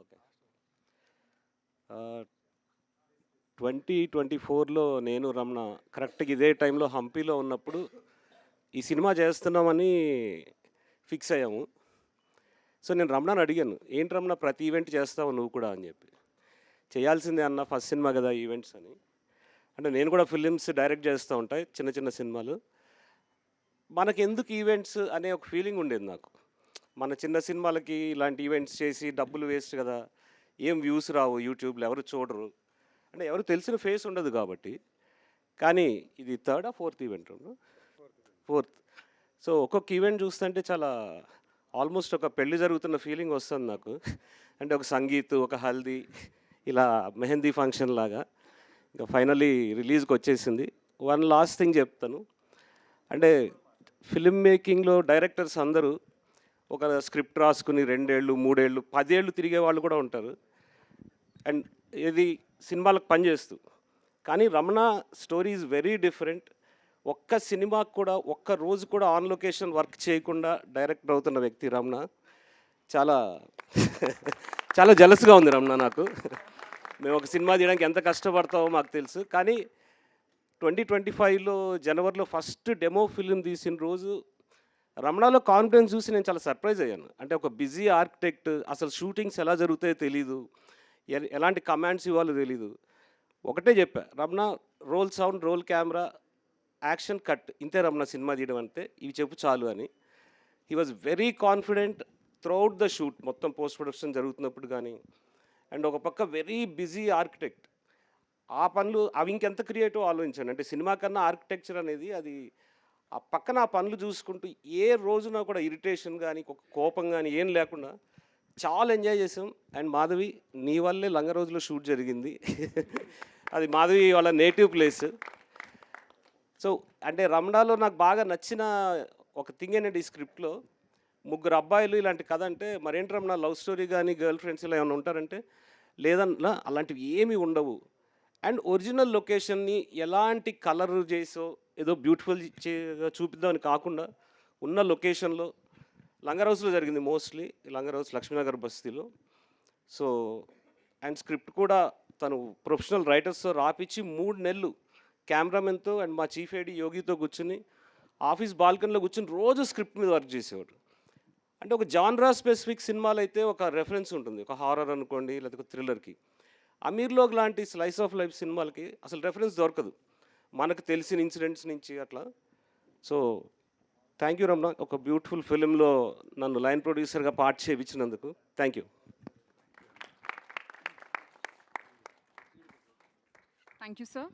Okay. 2024లో నేను రమణ కరెక్ట్‌గా ఇదే టైంలో హంపీలో ఉన్నప్పుడు ఈ సినిమా చేస్తున్నామని ఫిక్స్ అయ్యాము. సో, నేను రమణని అడిగాను. "ఏంటి రమణ ప్రతి ఈవెంట్ చేస్తావు నువ్వు కూడా" అని చెప్పి. "చేయాల్సిందే అన్న ఫస్ట్ సినిమా కదా ఈవెంట్స్" అని. అంటే నేను కూడా ఫిలిమ్స్ డైరెక్ట్ చేస్తూ ఉంటాయి చిన్న చిన్న సినిమాలు. మనకెందుకు ఈవెంట్స్ అనే ఒక ఫీలింగ్ ఉండేది నాకు. మన చిన్న సినిమాలకి ఇలాంటి ఈవెంట్స్ చేసి డబ్బులు వేస్ట్ కదా! ఏం వ్యూస్ రావు యూట్యూబ్‌లో ఎవరు చూడరు. అంటే ఎవరు తెలిసిన ఫేస్ ఉండదు కాబట్టి. కానీ ఇది థర్డా? Fourth event Ramana? Fourth. So, ఒక్కొక్క ఈవెంట్ చూస్తుంటే చాలా ఆల్మోస్ట్ ఒక పెళ్లి జరుగుతున్న ఫీలింగ్ వస్తుంది నాకు. అంటే ఒక సంగీత్, ఒక హల్దీ, ఇలా మెహందీ ఫంక్షన్ లాగా. ఇంకా ఫైనల్లీ రిలీజ్‌కి వచ్చేసింది. వన్ లాస్ట్ థింగ్ చెప్తాను. అంటే ఫిల్మ్ మేకింగ్‌లో డైరెక్టర్స్ అందరూ ఒక స్క్రిప్ట్ రాసుకుని 2 ఏళ్ళు, 3 ఏళ్ళు, 10 ఏళ్ళు తిరిగే వాళ్ళు కూడా ఉంటారు. అండ్ ఇది సినిమాలకు పనిచేస్తూ. కానీ Ramana story is very different. ఒక్క సినిమాకు కూడా ఒక్క రోజు కూడా ఆన్ లొకేషన్ వర్క్ చేయకుండా డైరెక్టర్ అవుతున్న వ్యక్తి రమణ. చాలా చాలా జలస్‌గా ఉంది రమణ నాకు. మేము ఒక సినిమా తీయడానికి ఎంత కష్టపడతామో మాకు తెలుసు. కానీ 2025లో జనవరిలో ఫస్ట్ డెమో ఫిల్మ్ తీసిన రోజు రమణలో కాన్ఫిడెన్స్ చూసి నేను చాలా సర్ప్రైజ్ అయ్యాను. అంటే ఒక బిజీ ఆర్కిటెక్ట్ అసలు షూటింగ్స్ ఎలా జరుగుతాయో తెలీదు. ఎలాంటి కమాండ్స్ ఇవ్వాలో తెలీదు. ఒకటే చెప్పా, Ramana roll sound, roll camera, action, cut, ఇంతే రమణ సినిమా తీయడం అంటే, ఇవి చెప్పు చాలు అని. He was very confident throughout the shoot, మొత్తం పోస్ట్ ప్రొడక్షన్ జరుగుతున్నప్పుడు కానీ. అండ్ ఒక పక్క వెరీ బిజీ ఆర్కిటెక్ట్. ఆ పనులు అవి ఇంకెంత క్రియేటివ్ ఆలోచించండి. అంటే సినిమా కన్నా ఆర్కిటెక్చర్ అనేది అది ఆ పక్కన ఆ పనులు చూసుకుంటూ ఏ రోజున కూడా ఇరిటేషన్ కానీ, కోపం కానీ ఏం లేకుండా చాలా ఎంజాయ్ చేసాం. అండ్ మాధవి, నీ వల్లే లంగరోజులో షూట్ జరిగింది. అది మాధవి వాళ్ళ నేటివ్ ప్లేస్. సో అంటే రమణాలో నాకు బాగా నచ్చిన ఒక థింగ్ ఏంటంటే, ఈ స్క్రిప్ట్లో ముగ్గురు అబ్బాయిలు ఇలాంటి కథ అంటే, మరేంటి రమణ లవ్ స్టోరీ కానీ గర్ల్ ఫ్రెండ్స్ ఇలా ఏమైనా ఉంటారంటే, లేదన్నా అలాంటివి ఏమీ ఉండవు. అండ్ ఒరిజినల్ లొకేషన్ని ఎలాంటి కలర్ చేసో ఏదో బ్యూటిఫుల్ చూపిద్దామని కాకుండా ఉన్న లొకేషన్లో లంగర్ హౌస్లో జరిగింది మోస్ట్లీ. లంగర్ హౌస్ లక్ష్మీనగర్ బస్తీలో. సో అండ్ స్క్రిప్ట్ కూడా తను ప్రొఫెషనల్ రైటర్స్తో రాపిచ్చి 3 నెలలు కెమెరామెన్తో అండ్ మా చీఫ్ ఎడి యోగితో కూర్చుని ఆఫీస్ బాల్కనీలో కూర్చుని రోజు స్క్రిప్ట్ మీద వర్క్ చేసేవాడు. అంటే ఒక జాన్రా స్పెసిఫిక్ సినిమాలు అయితే ఒక రెఫరెన్స్ ఉంటుంది, ఒక హారర్ అనుకోండి లేకపోతే థ్రిల్లర్కి. అమీర్లోగ్ లాంటి స్లైస్ ఆఫ్ లైఫ్ సినిమాలకి అసలు రెఫరెన్స్ దొరకదు మనకు తెలిసిన ఇన్సిడెంట్స్ నుంచి అట్లా. సో థ్యాంక్ యూ రమణ, ఒక బ్యూటిఫుల్ ఫిలింలో నన్ను లైన్ ప్రొడ్యూసర్గా పార్ట్ చేయించినందుకు thank you. Thank you, sir.